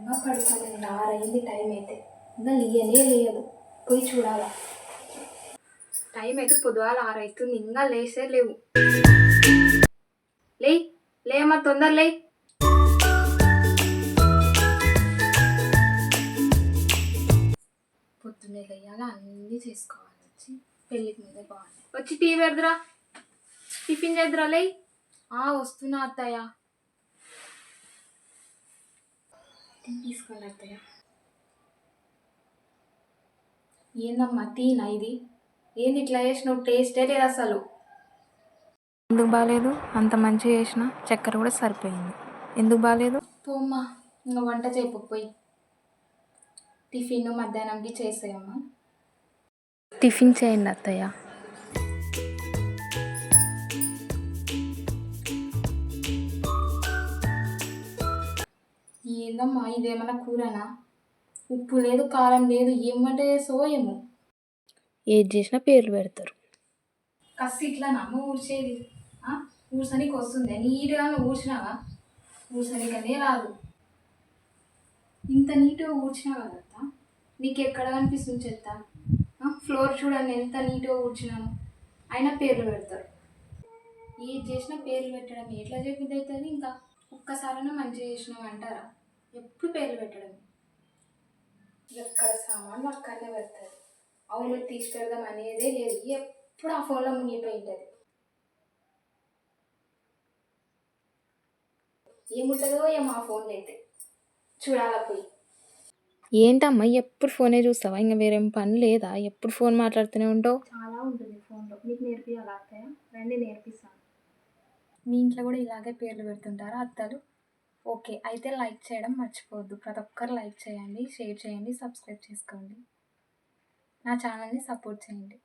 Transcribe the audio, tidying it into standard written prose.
ఇంకా పడుకోలేదు, 6 అయింది టైం అయితే. ఇంకా లేయనే లేదు, పోయి చూడాలా. టైం అయితే పొద్దుగాల 6 అవుతుంది, ఇంకా లేసే లేవు. లేమ్మా తొందర లే. పొద్దున్నే లేయాలా, అన్నీ చేసుకోవాలి. వచ్చి పెళ్ళికి ముందే బాగుంది. వచ్చి టీ పెడదురా, టిఫిన్ చేద్దురా. లే వస్తున్నా అత్తయ్య. టీ తీసుకోండి అత్తయ్య. ఏందమ్మా టీనా ఇది? ఏంది ఇట్లా చేసినావు? టేస్టే లేదు అసలు. ఎందుకు బాగాలేదు? అంత మంచిగా చేసిన, చక్కెర కూడా సరిపోయింది. ఎందుకు బాగాలేదు? పోమ్మా, ఇంకా వంట చేయకపోయి. టిఫిన్ మధ్యాహ్నంకి చేసేయమ్మా. టిఫిన్ చేయండి అత్తయ్య. ఏందమ్మా ఇదేమన్నా కూరనా? ఉప్పు లేదు, కారం లేదు, ఏమంటే సోయము. ఏది చేసినా పేర్లు పెడతారు. కసి ఇట్లా నమ్మ ఊడ్చేది? ఊడ్చనికి వస్తుంది, నీట్గా ఊడ్చినావా? ఊడ్చనికనే రాదు. ఇంత నీట్గా ఊడ్చినా కదత్తా, నీకు ఎక్కడ కనిపిస్తుంది చెత్త? ఫ్లోర్ చూడండి ఎంత నీట్గా ఊడ్చినాను, అయినా పేర్లు పెడతారు. ఏది చేసినా పేర్లు పెట్టడం ఎట్లా చెప్పింది అవుతుంది? ఇంకా ఒక్కసారైనా మంచిగా చేసినావు అంటారా? ఎప్పుడు పేర్లు పెట్టడం. ఎక్కడ సామాన్లు అక్కడనే పెడతారు. అవును తీసి పెడదాం అనేదే లేదు, ఎప్పుడు ఆ ఫోన్లో మునిగిపోయి ఉంటుంది. ఏముంటుందో ఏమో ఆ ఫోన్లో అయితే, చూడాలా పోయి. ఏంటమ్మా ఎప్పుడు ఫోనే చూస్తావా? ఇంకా వేరేం పని లేదా? ఎప్పుడు ఫోన్ మాట్లాడుతూనే ఉంటావు. చాలా ఉంటుంది ఫోన్లో. మీకు నేర్పియాలా అత్తయ్య? రండి నేర్పిస్తాను. మీ ఇంట్లో కూడా ఇలాగే పేర్లు పెడుతుంటారా అత్తలు? ఓకే, అయితే లైక్ చేయడం మర్చిపోవద్దు. ప్రతి ఒక్కరు లైక్ చేయండి, షేర్ చేయండి, సబ్స్క్రైబ్ చేసుకోండి. నా ఛానల్ని సపోర్ట్ చేయండి.